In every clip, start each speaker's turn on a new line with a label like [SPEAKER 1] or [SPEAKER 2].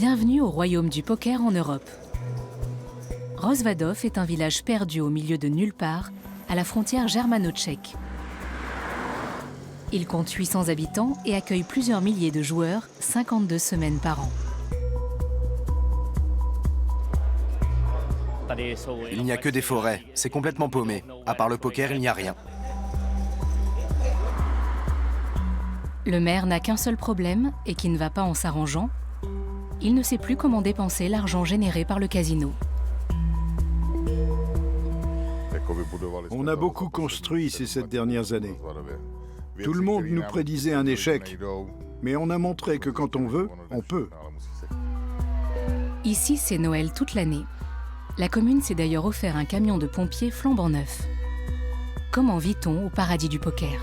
[SPEAKER 1] Bienvenue au royaume du poker en Europe. Rozvadov est un village perdu au milieu de nulle part, à la frontière germano-tchèque. Il compte 800 habitants et accueille plusieurs milliers de joueurs, 52 semaines par an.
[SPEAKER 2] Il n'y a que des forêts, c'est complètement paumé. À part le poker, il n'y a rien.
[SPEAKER 1] Le maire n'a qu'un seul problème et qui ne va pas en s'arrangeant. Il ne sait plus comment dépenser l'argent généré par le casino.
[SPEAKER 3] On a beaucoup construit ces 7 dernières années. Tout le monde nous prédisait un échec, mais on a montré que quand on veut, on peut.
[SPEAKER 1] Ici, c'est Noël toute l'année. La commune s'est d'ailleurs offert un camion de pompiers flambant neuf. Comment vit-on au paradis du poker ?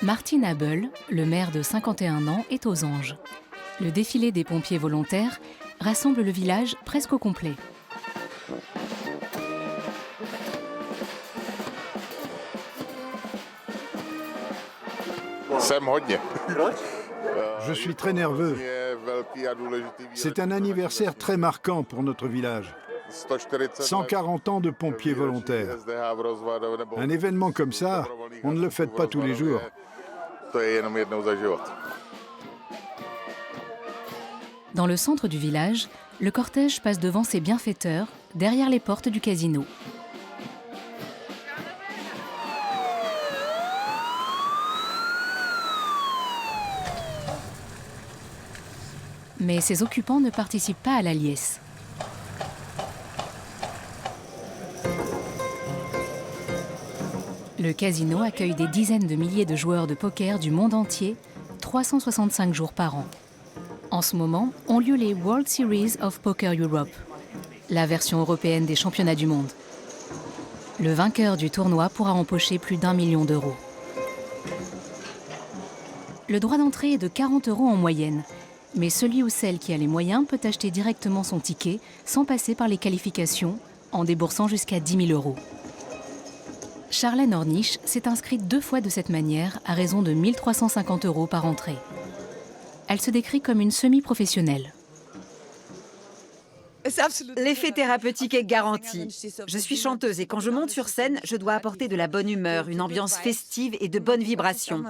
[SPEAKER 1] Martin Abel, le maire de 51 ans, est aux anges. Le défilé des pompiers volontaires rassemble le village presque au complet.
[SPEAKER 3] Je suis très nerveux. C'est un anniversaire très marquant pour notre village. 140 ans de pompiers volontaires. Un événement comme ça, on ne le fête pas tous les jours.
[SPEAKER 1] Dans le centre du village, le cortège passe devant ses bienfaiteurs, derrière les portes du casino. Mais ses occupants ne participent pas à la liesse. Le casino accueille des dizaines de milliers de joueurs de poker du monde entier, 365 jours par an. En ce moment, ont lieu les World Series of Poker Europe, la version européenne des championnats du monde. Le vainqueur du tournoi pourra empocher plus d'1 million d'euros. Le droit d'entrée est de 40 € en moyenne, mais celui ou celle qui a les moyens peut acheter directement son ticket sans passer par les qualifications, en déboursant jusqu'à 10 000 €. Charlène Ornisch s'est inscrite 2 fois de cette manière à raison de 1 350 € par entrée. Elle se décrit comme une semi-professionnelle.
[SPEAKER 4] L'effet thérapeutique est garanti. Je suis chanteuse et quand je monte sur scène, je dois apporter de la bonne humeur, une ambiance festive et de bonnes vibrations.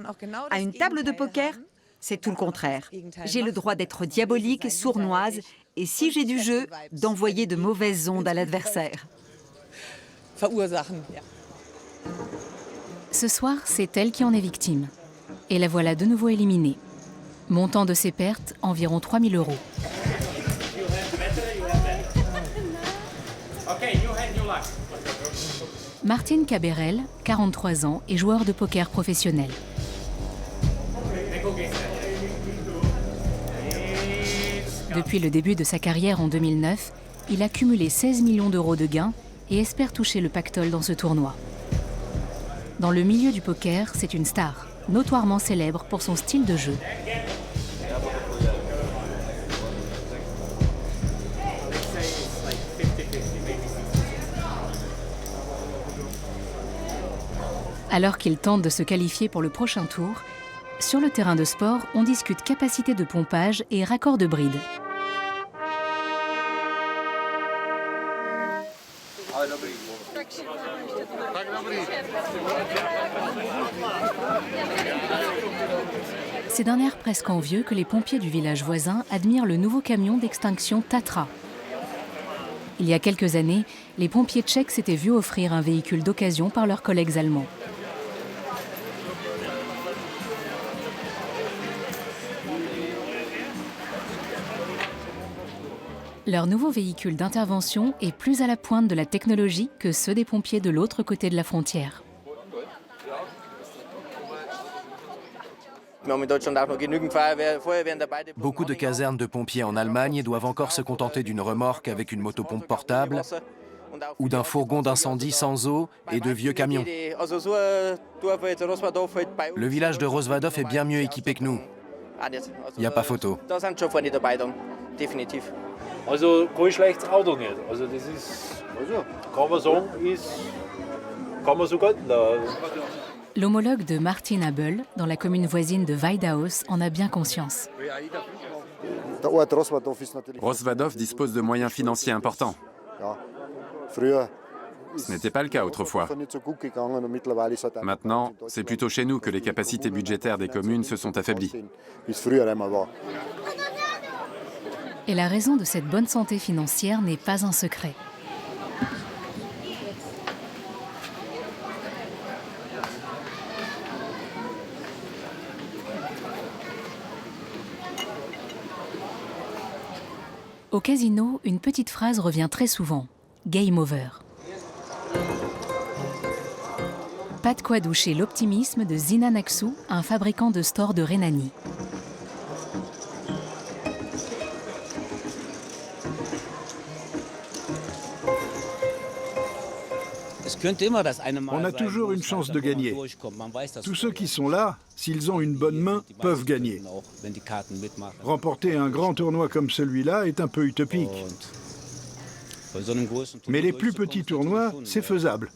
[SPEAKER 4] À une table de poker, c'est tout le contraire. J'ai le droit d'être diabolique, sournoise et si j'ai du jeu, d'envoyer de mauvaises ondes à l'adversaire.
[SPEAKER 1] Ce soir, c'est elle qui en est victime. Et la voilà de nouveau éliminée. Montant de ses pertes, environ 3 000 €. Martin Caberel, 43 ans, est joueur de poker professionnel. Depuis le début de sa carrière en 2009, il a cumulé 16 millions d'euros de gains et espère toucher le pactole dans ce tournoi. Dans le milieu du poker, c'est une star, notoirement célèbre pour son style de jeu. Alors qu'il tente de se qualifier pour le prochain tour, sur le terrain de sport, on discute capacité de pompage et raccord de bride. C'est d'un air presque envieux que les pompiers du village voisin admirent le nouveau camion d'extinction Tatra. Il y a quelques années, les pompiers tchèques s'étaient vus offrir un véhicule d'occasion par leurs collègues allemands. Leur nouveau véhicule d'intervention est plus à la pointe de la technologie que ceux des pompiers de l'autre côté de la frontière.
[SPEAKER 2] Beaucoup de casernes de pompiers en Allemagne doivent encore se contenter d'une remorque avec une motopompe portable ou d'un fourgon d'incendie sans eau et de vieux camions. Le village de Rozvadov est bien mieux équipé que nous. Il n'y a pas photo.
[SPEAKER 5] Also kein schlechtes Auto nicht. Also das ist, kann man sagen, kann man so gelten lassen.
[SPEAKER 1] L'homologue de Martin Abel, dans la commune voisine de Weidaus, en a bien conscience.
[SPEAKER 6] Rozvadov dispose de moyens financiers importants. Ce n'était pas le cas autrefois. Maintenant, c'est plutôt chez nous que les capacités budgétaires des communes se sont affaiblies.
[SPEAKER 1] Et la raison de cette bonne santé financière n'est pas un secret. Au casino, une petite phrase revient très souvent. Game over. Pas de quoi doucher l'optimisme de Zina Naxou, un fabricant de stores de Rhénanie.
[SPEAKER 3] On a toujours une chance de gagner. Tous ceux qui sont là, s'ils ont une bonne main, peuvent gagner. Remporter un grand tournoi comme celui-là est un peu utopique. Mais les plus petits tournois, c'est faisable.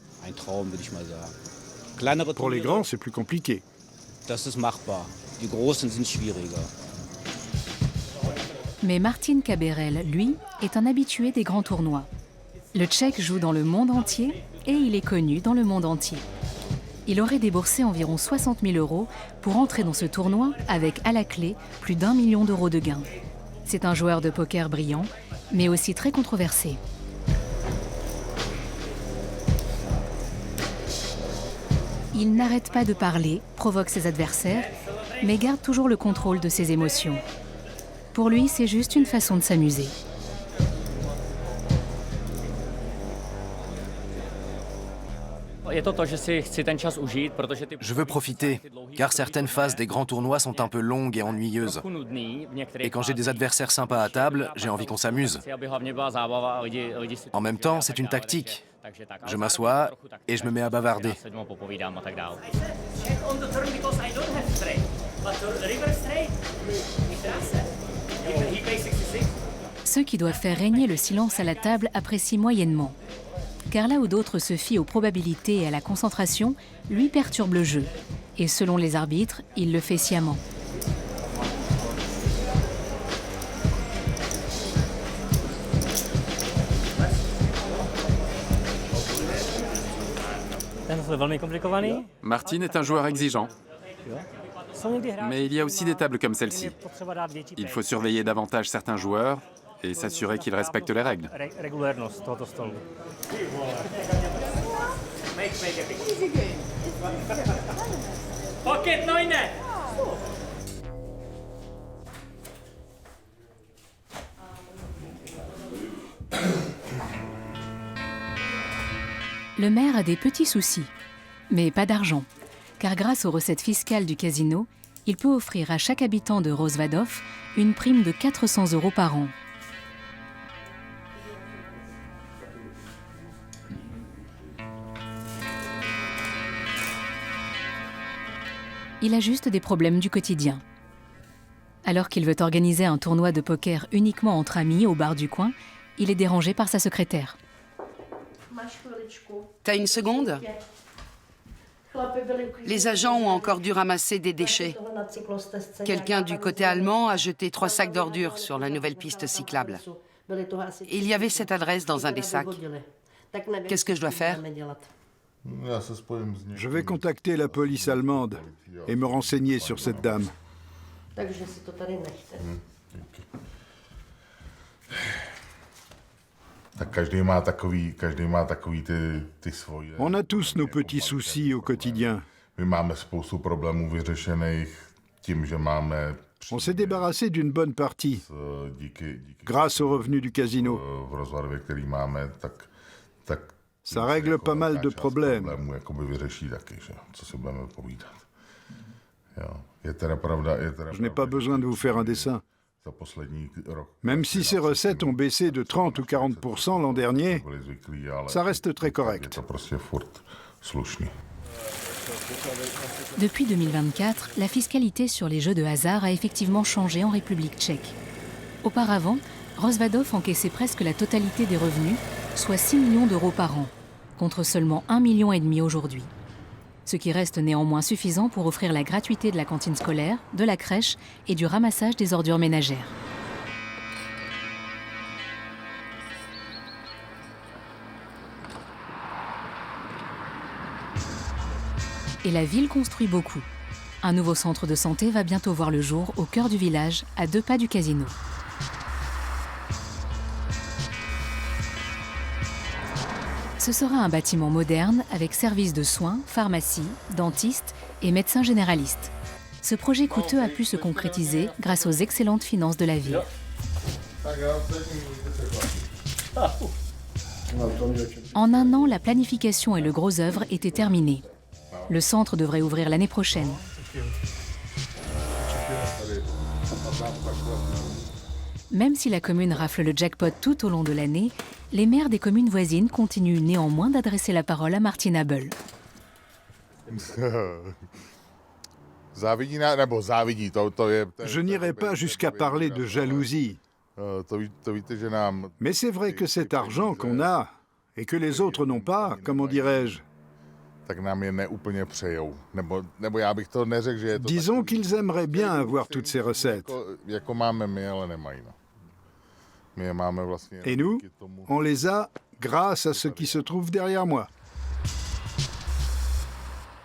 [SPEAKER 3] Pour les grands, c'est plus compliqué.
[SPEAKER 1] Mais Martin Kaberel, lui, est un habitué des grands tournois. Le Tchèque joue dans le monde entier et il est connu dans le monde entier. Il aurait déboursé environ 60 000 € pour entrer dans ce tournoi avec, à la clé, plus d'1 million d'euros de gains. C'est un joueur de poker brillant, mais aussi très controversé. Il n'arrête pas de parler, provoque ses adversaires, mais garde toujours le contrôle de ses émotions. Pour lui, c'est juste une façon de s'amuser.
[SPEAKER 2] Je veux profiter, car certaines phases des grands tournois sont un peu longues et ennuyeuses. Et quand j'ai des adversaires sympas à table, j'ai envie qu'on s'amuse. En même temps, c'est une tactique. Je m'assois et je me mets à bavarder.
[SPEAKER 1] Ceux qui doivent faire régner le silence à la table apprécient moyennement. Car là où d'autres se fient aux probabilités et à la concentration, lui perturbe le jeu. Et selon les arbitres, il le fait sciemment.
[SPEAKER 6] Martin est un joueur exigeant. Mais il y a aussi des tables comme celle-ci. Il faut surveiller davantage certains joueurs et s'assurer qu'ils respectent les règles.
[SPEAKER 1] Le maire a des petits soucis, mais pas d'argent, car grâce aux recettes fiscales du casino, il peut offrir à chaque habitant de Rozvadov une prime de 400 € par an. Il a juste des problèmes du quotidien. Alors qu'il veut organiser un tournoi de poker uniquement entre amis au bar du coin, il est dérangé par sa secrétaire.
[SPEAKER 7] T'as une seconde? Les agents ont encore dû ramasser des déchets. Quelqu'un du côté allemand a jeté 3 sacs d'ordures sur la nouvelle piste cyclable. Il y avait cette adresse dans un des sacs. Qu'est-ce que je dois faire?
[SPEAKER 3] Je vais contacter la police allemande et me renseigner sur cette dame. On a tous nos petits soucis au quotidien. On s'est débarrassé d'une bonne partie grâce aux revenus du casino. Ça règle pas mal de problèmes. Je n'ai pas besoin de vous faire un dessin. Même si ces recettes ont baissé de 30 ou 40% l'an dernier, ça reste très correct.
[SPEAKER 1] Depuis 2024, la fiscalité sur les jeux de hasard a effectivement changé en République tchèque. Auparavant, Rozvadov encaissait presque la totalité des revenus, soit 6 millions d'euros par an, contre seulement 1,5 million aujourd'hui. Ce qui reste néanmoins suffisant pour offrir la gratuité de la cantine scolaire, de la crèche et du ramassage des ordures ménagères. Et la ville construit beaucoup. Un nouveau centre de santé va bientôt voir le jour au cœur du village, à 2 pas du casino. Ce sera un bâtiment moderne avec services de soins, pharmacie, dentiste et médecins généralistes. Ce projet coûteux a pu se concrétiser grâce aux excellentes finances de la ville. En un an, la planification et le gros œuvre étaient terminés. Le centre devrait ouvrir l'année prochaine. Même si la commune rafle le jackpot tout au long de l'année, les maires des communes voisines continuent néanmoins d'adresser la parole à Martin Abel.
[SPEAKER 3] Je n'irai pas jusqu'à parler de jalousie. Mais c'est vrai que cet argent qu'on a, et que les autres n'ont pas, comment dirais-je, disons qu'ils aimeraient bien avoir toutes ces recettes. Et nous, on les a grâce à ce qui se trouve derrière moi.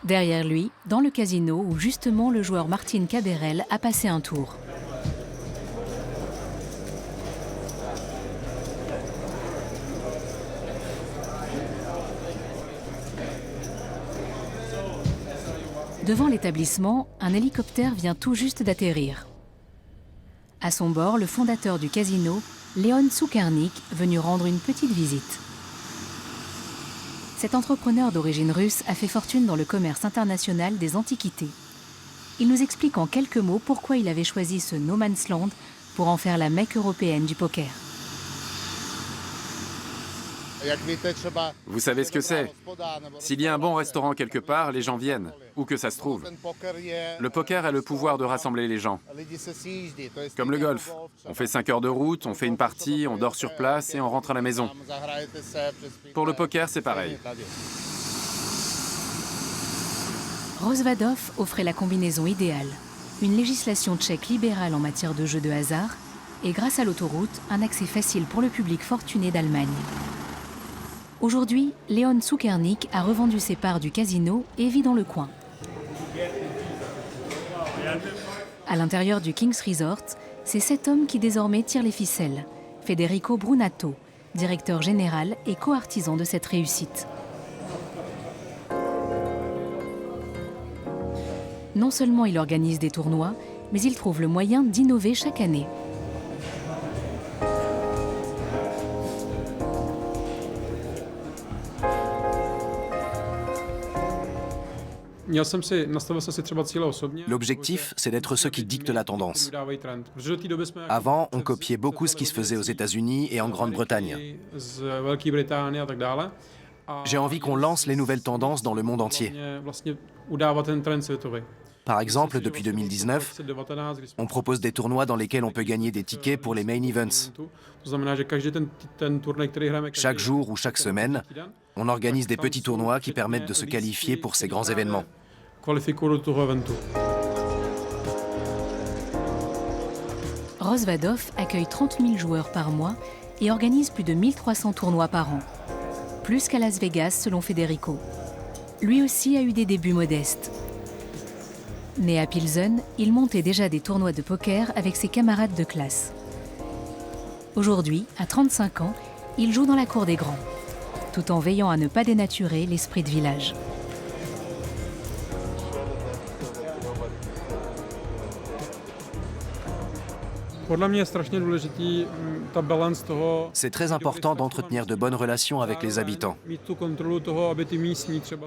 [SPEAKER 1] Derrière lui, dans le casino où justement le joueur Martin Caberel a passé un tour. Devant l'établissement, un hélicoptère vient tout juste d'atterrir. À son bord, le fondateur du casino, Leon Tsukernik, venu rendre une petite visite. Cet entrepreneur d'origine russe a fait fortune dans le commerce international des antiquités. Il nous explique en quelques mots pourquoi il avait choisi ce no man's land pour en faire la Mecque européenne du poker.
[SPEAKER 6] Vous savez ce que c'est? S'il y a un bon restaurant quelque part, les gens viennent, où que ça se trouve. Le poker a le pouvoir de rassembler les gens. Comme le golf. On fait 5 heures de route, on fait une partie, on dort sur place et on rentre à la maison. Pour le poker, c'est pareil.
[SPEAKER 1] Rozvadov offrait la combinaison idéale. Une législation tchèque libérale en matière de jeux de hasard et grâce à l'autoroute, un accès facile pour le public fortuné d'Allemagne. Aujourd'hui, Leon Tsukernik a revendu ses parts du casino et vit dans le coin. À l'intérieur du King's Resort, c'est cet homme qui désormais tire les ficelles, Federico Brunato, directeur général et co-artisan de cette réussite. Non seulement il organise des tournois, mais il trouve le moyen d'innover chaque année.
[SPEAKER 2] L'objectif, c'est d'être ceux qui dictent la tendance. Avant, on copiait beaucoup ce qui se faisait aux États-Unis et en Grande-Bretagne. J'ai envie qu'on lance les nouvelles tendances dans le monde entier. Par exemple, depuis 2019, on propose des tournois dans lesquels on peut gagner des tickets pour les main events. Chaque jour ou chaque semaine, on organise des petits tournois qui permettent de se qualifier pour ces grands événements.
[SPEAKER 1] Rozvadov accueille 30 000 joueurs par mois et organise plus de 1300 tournois par an. Plus qu'à Las Vegas, selon Federico. Lui aussi a eu des débuts modestes. Né à Pilsen, il montait déjà des tournois de poker avec ses camarades de classe. Aujourd'hui, à 35 ans, il joue dans la cour des grands, tout en veillant à ne pas dénaturer l'esprit de village.
[SPEAKER 2] C'est très important d'entretenir de bonnes relations avec les habitants.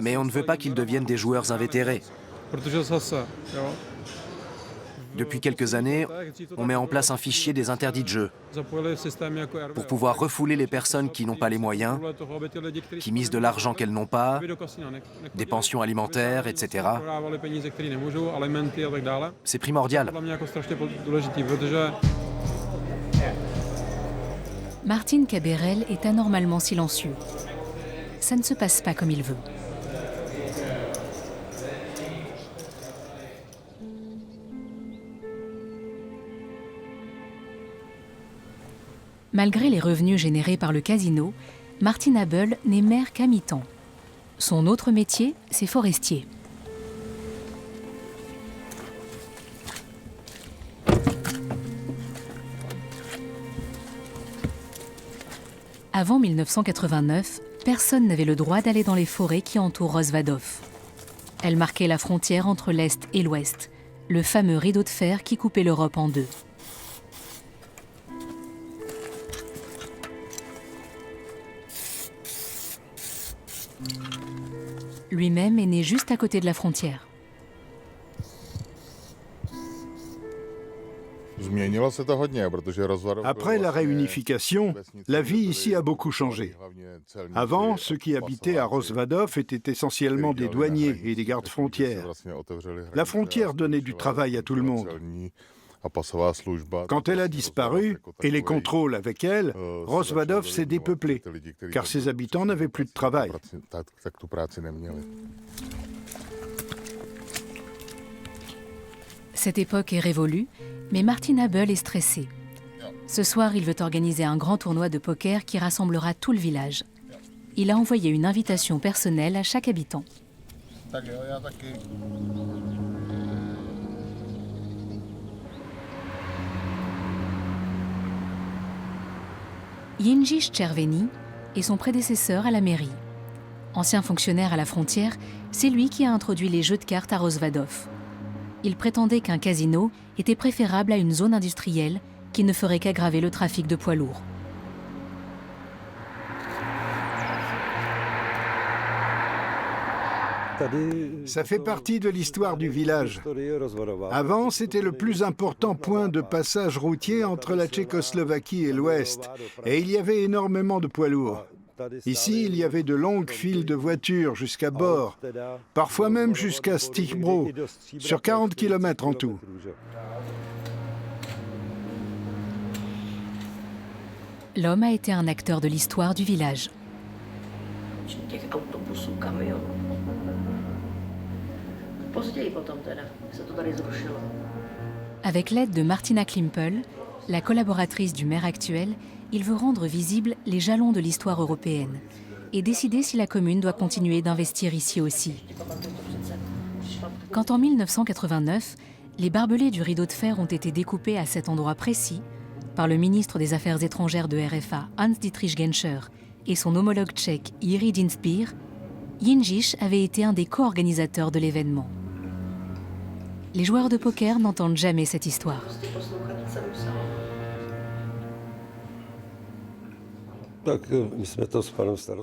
[SPEAKER 2] Mais on ne veut pas qu'ils deviennent des joueurs invétérés. Depuis quelques années, on met en place un fichier des interdits de jeu pour pouvoir refouler les personnes qui n'ont pas les moyens, qui misent de l'argent qu'elles n'ont pas, des pensions alimentaires, etc. C'est primordial.
[SPEAKER 1] Martin Cabérel est anormalement silencieux. Ça ne se passe pas comme il veut. Malgré les revenus générés par le casino, Martin Abel n'est maire qu'à mi-temps. Son autre métier, c'est forestier. Avant 1989, personne n'avait le droit d'aller dans les forêts qui entourent Rozvadov. Elle marquait la frontière entre l'Est et l'Ouest, le fameux rideau de fer qui coupait l'Europe en deux. Lui-même est né juste à côté de la frontière.
[SPEAKER 3] Après la réunification, la vie ici a beaucoup changé. Avant, ceux qui habitaient à Rozvadov étaient essentiellement des douaniers et des gardes-frontières. La frontière donnait du travail à tout le monde. Quand elle a disparu, et les contrôles avec elle, Rozvadov s'est dépeuplé, car ses habitants n'avaient plus de travail.
[SPEAKER 1] Cette époque est révolue, mais Martin Abel est stressé. Ce soir, il veut organiser un grand tournoi de poker qui rassemblera tout le village. Il a envoyé une invitation personnelle à chaque habitant. Jindřich Červený est son prédécesseur à la mairie. Ancien fonctionnaire à la frontière, c'est lui qui a introduit les jeux de cartes à Rozvadov. Il prétendait qu'un casino était préférable à une zone industrielle qui ne ferait qu'aggraver le trafic de poids lourds.
[SPEAKER 3] Ça fait partie de l'histoire du village. Avant, c'était le plus important point de passage routier entre la Tchécoslovaquie et l'Ouest, et il y avait énormément de poids lourds. Ici, il y avait de longues files de voitures jusqu'à Bor, parfois même jusqu'à Stichbro, sur 40 km en tout.
[SPEAKER 1] L'homme a été un acteur de l'histoire du village. Avec l'aide de Martina Klimpel, la collaboratrice du maire actuel, il veut rendre visibles les jalons de l'histoire européenne et décider si la commune doit continuer d'investir ici aussi. Quand en 1989, les barbelés du rideau de fer ont été découpés à cet endroit précis par le ministre des Affaires étrangères de RFA, Hans-Dietrich Genscher, et son homologue tchèque, Jiří Dienstbier, Jindřich avait été un des co-organisateurs de l'événement. Les joueurs de poker n'entendent jamais cette histoire.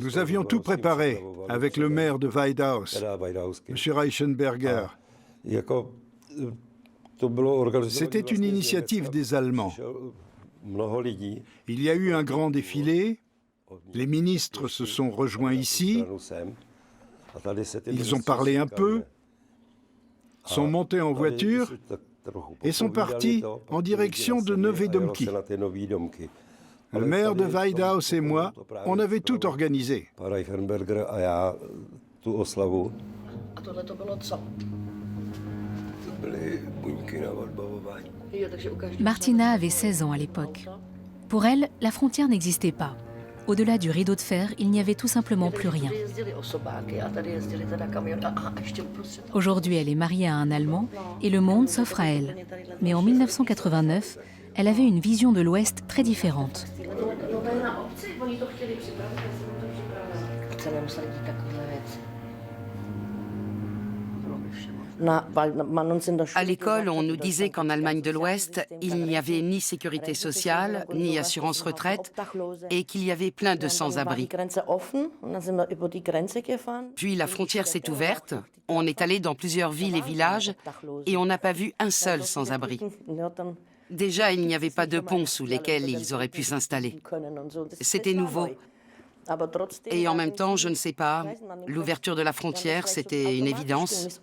[SPEAKER 3] Nous avions tout préparé avec le maire de Weidhaus, M. Reichenberger. C'était une initiative des Allemands. Il y a eu un grand défilé, les ministres se sont rejoints ici, ils ont parlé un peu, sont montés en voiture et sont partis en direction de Novédomky. Le maire de Weidhaus et moi, on avait tout organisé.
[SPEAKER 1] Martina avait 16 ans à l'époque. Pour elle, la frontière n'existait pas. Au-delà du rideau de fer, il n'y avait tout simplement plus rien. Aujourd'hui, elle est mariée à un Allemand et le monde s'offre à elle. Mais en 1989, elle avait une vision de l'Ouest très différente.
[SPEAKER 7] À l'école, on nous disait qu'en Allemagne de l'Ouest, il n'y avait ni sécurité sociale, ni assurance retraite, et qu'il y avait plein de sans-abri. Puis la frontière s'est ouverte, on est allé dans plusieurs villes et villages, et on n'a pas vu un seul sans-abri. Déjà, il n'y avait pas de ponts sous lesquels ils auraient pu s'installer. C'était nouveau. Et en même temps, je ne sais pas, l'ouverture de la frontière, c'était une évidence.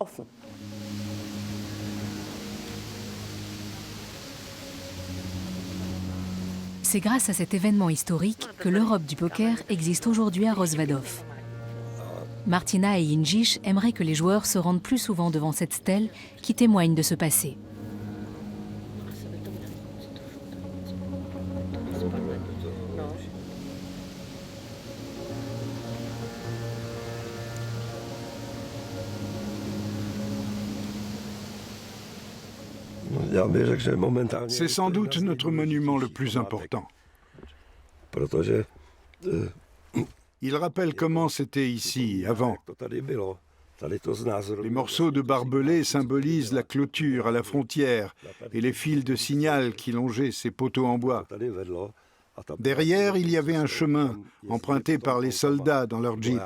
[SPEAKER 1] C'est grâce à cet événement historique que l'Europe du poker existe aujourd'hui à Rozvadov. Martina et Injish aimeraient que les joueurs se rendent plus souvent devant cette stèle qui témoigne de ce passé.
[SPEAKER 3] C'est sans doute notre monument le plus important. Il rappelle comment c'était ici avant. Les morceaux de barbelés symbolisent la clôture à la frontière et les fils de signal qui longeaient ces poteaux en bois. Derrière, il y avait un chemin emprunté par les soldats dans leur jeep.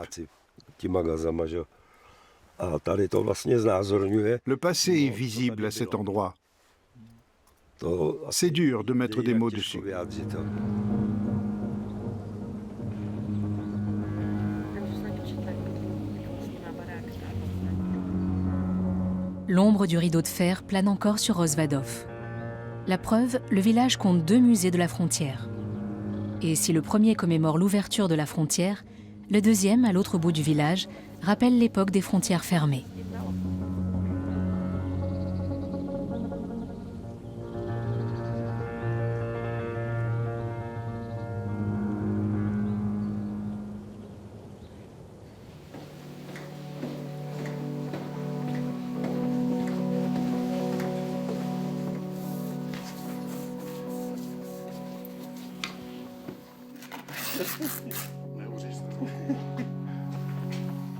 [SPEAKER 3] Le passé est visible à cet endroit. C'est dur de mettre des mots dessus.
[SPEAKER 1] L'ombre du rideau de fer plane encore sur Rozvadov. La preuve, le village compte 2 musées de la frontière. Et si le premier commémore l'ouverture de la frontière, le deuxième, à l'autre bout du village, rappelle l'époque des frontières fermées.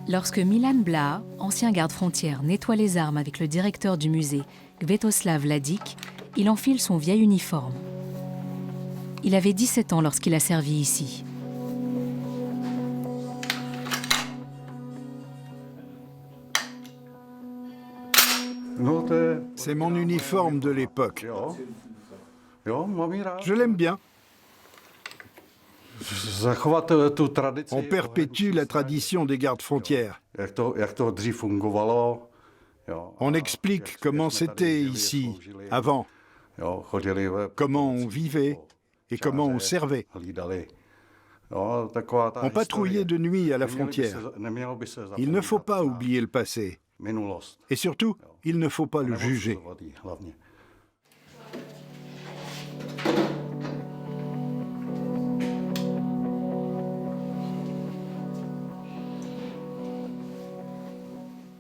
[SPEAKER 1] Lorsque Milan Blaha, ancien garde-frontière, nettoie les armes avec le directeur du musée, Květoslav Ladik, il enfile son vieil uniforme. Il avait 17 ans lorsqu'il a servi ici.
[SPEAKER 3] C'est mon uniforme de l'époque. Je l'aime bien. On perpétue la tradition des gardes-frontières. On explique comment c'était ici, avant, comment on vivait et comment on servait. On patrouillait de nuit à la frontière. Il ne faut pas oublier le passé. Et surtout, il ne faut pas le juger.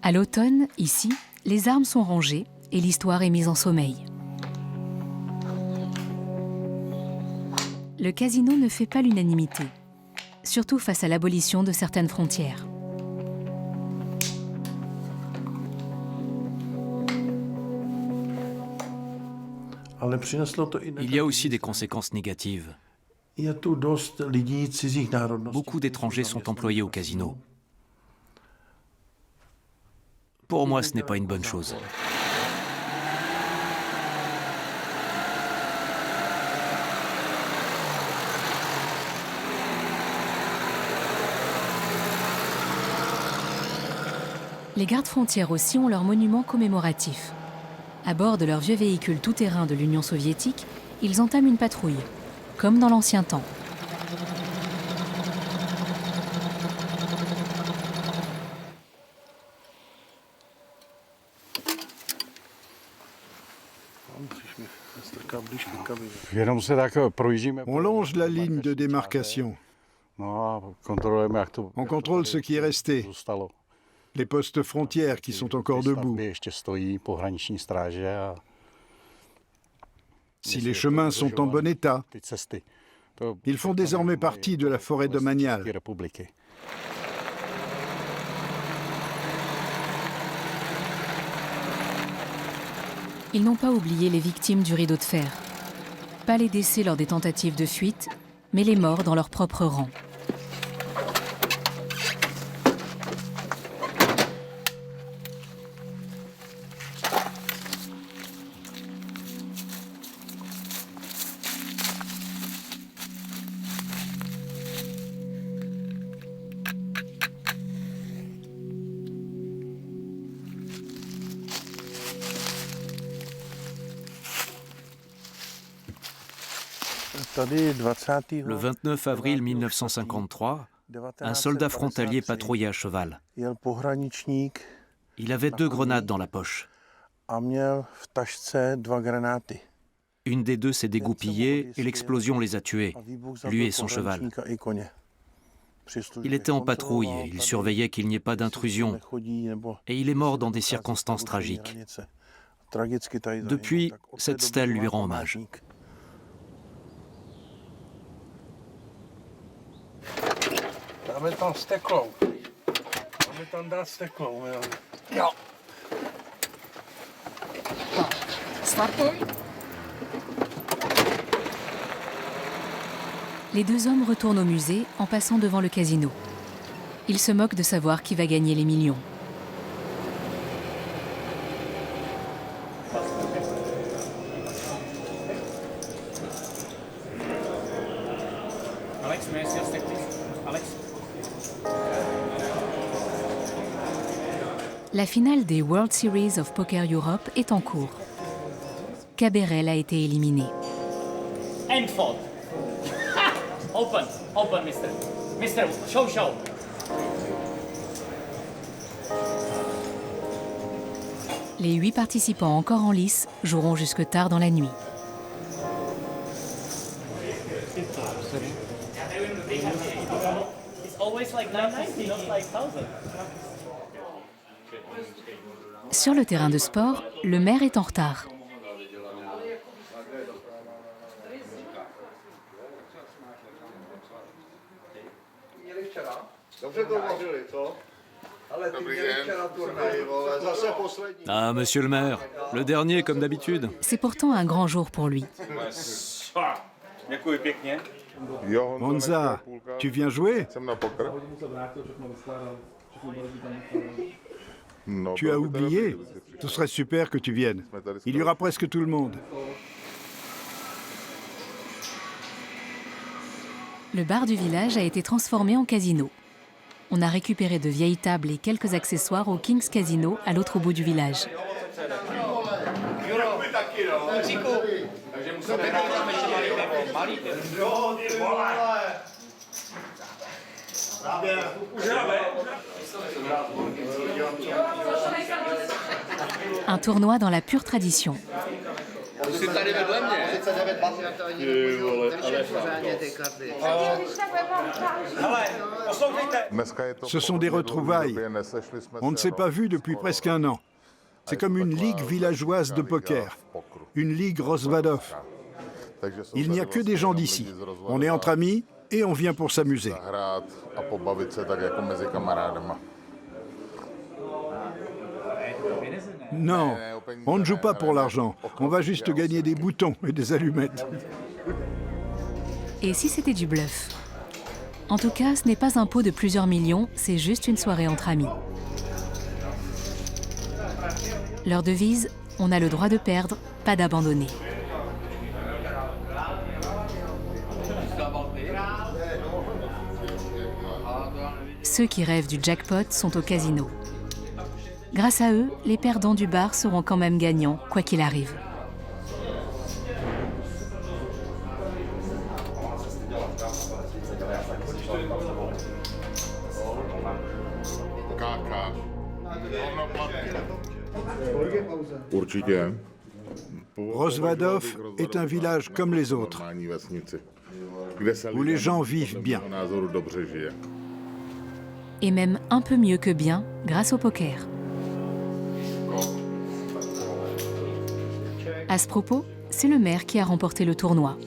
[SPEAKER 1] À l'automne, ici, les armes sont rangées et l'histoire est mise en sommeil. Le casino ne fait pas l'unanimité, surtout face à l'abolition de certaines frontières.
[SPEAKER 8] Il y a aussi des conséquences négatives. Beaucoup d'étrangers sont employés au casino. Pour moi, ce n'est pas une bonne chose.
[SPEAKER 1] Les gardes-frontières aussi ont leur monument commémoratif. À bord de leur vieux véhicule tout-terrain de l'Union soviétique, ils entament une patrouille, comme dans l'ancien temps.
[SPEAKER 3] On longe la ligne de démarcation. On contrôle ce qui est resté. Les postes frontières qui sont encore debout. Si les chemins sont en bon état, ils font désormais partie de la forêt domaniale.
[SPEAKER 1] Ils n'ont pas oublié les victimes du rideau de fer. Pas les décès lors des tentatives de fuite, mais les morts dans leur propre rang.
[SPEAKER 8] Le 29 avril 1953, un soldat frontalier patrouillait à cheval. Il avait 2 grenades dans la poche. Une des 2 s'est dégoupillée et l'explosion les a tués, lui et son cheval. Il était en patrouille, il surveillait qu'il n'y ait pas d'intrusion et il est mort dans des circonstances tragiques. Depuis, cette stèle lui rend hommage.
[SPEAKER 1] Les 2 hommes retournent au musée en passant devant le casino. Ils se moquent de savoir qui va gagner les millions. La finale des World Series of Poker Europe est en cours. Caberel a été éliminé.
[SPEAKER 9] And fold. Open, open, mister. Mister, show, show.
[SPEAKER 1] Les 8 participants encore en lice joueront jusque tard dans la nuit.
[SPEAKER 9] It's always like 990, not like 1000.
[SPEAKER 1] Sur le terrain de sport, le maire est en retard.
[SPEAKER 8] Ah, monsieur le maire, le dernier comme d'habitude.
[SPEAKER 1] C'est pourtant un grand jour pour lui.
[SPEAKER 3] Honza, tu viens jouer? Tu as oublié? Ce serait super que tu viennes. Il y aura presque tout le monde.
[SPEAKER 1] Le bar du village a été transformé en casino. On a récupéré de vieilles tables et quelques accessoires au King's Casino à l'autre bout du village. Un tournoi dans la pure tradition.
[SPEAKER 3] Ce sont des retrouvailles. On ne s'est pas vu depuis presque un an. C'est comme une ligue villageoise de poker, une ligue Rozvadov. Il n'y a que des gens d'ici. On est entre amis et on vient pour s'amuser. Non, on ne joue pas pour l'argent. On va juste gagner des boutons et des allumettes.
[SPEAKER 1] Et si c'était du bluff? En tout cas, ce n'est pas un pot de plusieurs millions, c'est juste une soirée entre amis. Leur devise, on a le droit de perdre, pas d'abandonner. Ceux qui rêvent du jackpot sont au casino. Grâce à eux, les perdants du bar seront quand même gagnants, quoi qu'il arrive.
[SPEAKER 3] Rozvadov est un village comme les autres, où les gens vivent bien.
[SPEAKER 1] Et même un peu mieux que bien grâce au poker. À ce propos, c'est le maire qui a remporté le tournoi.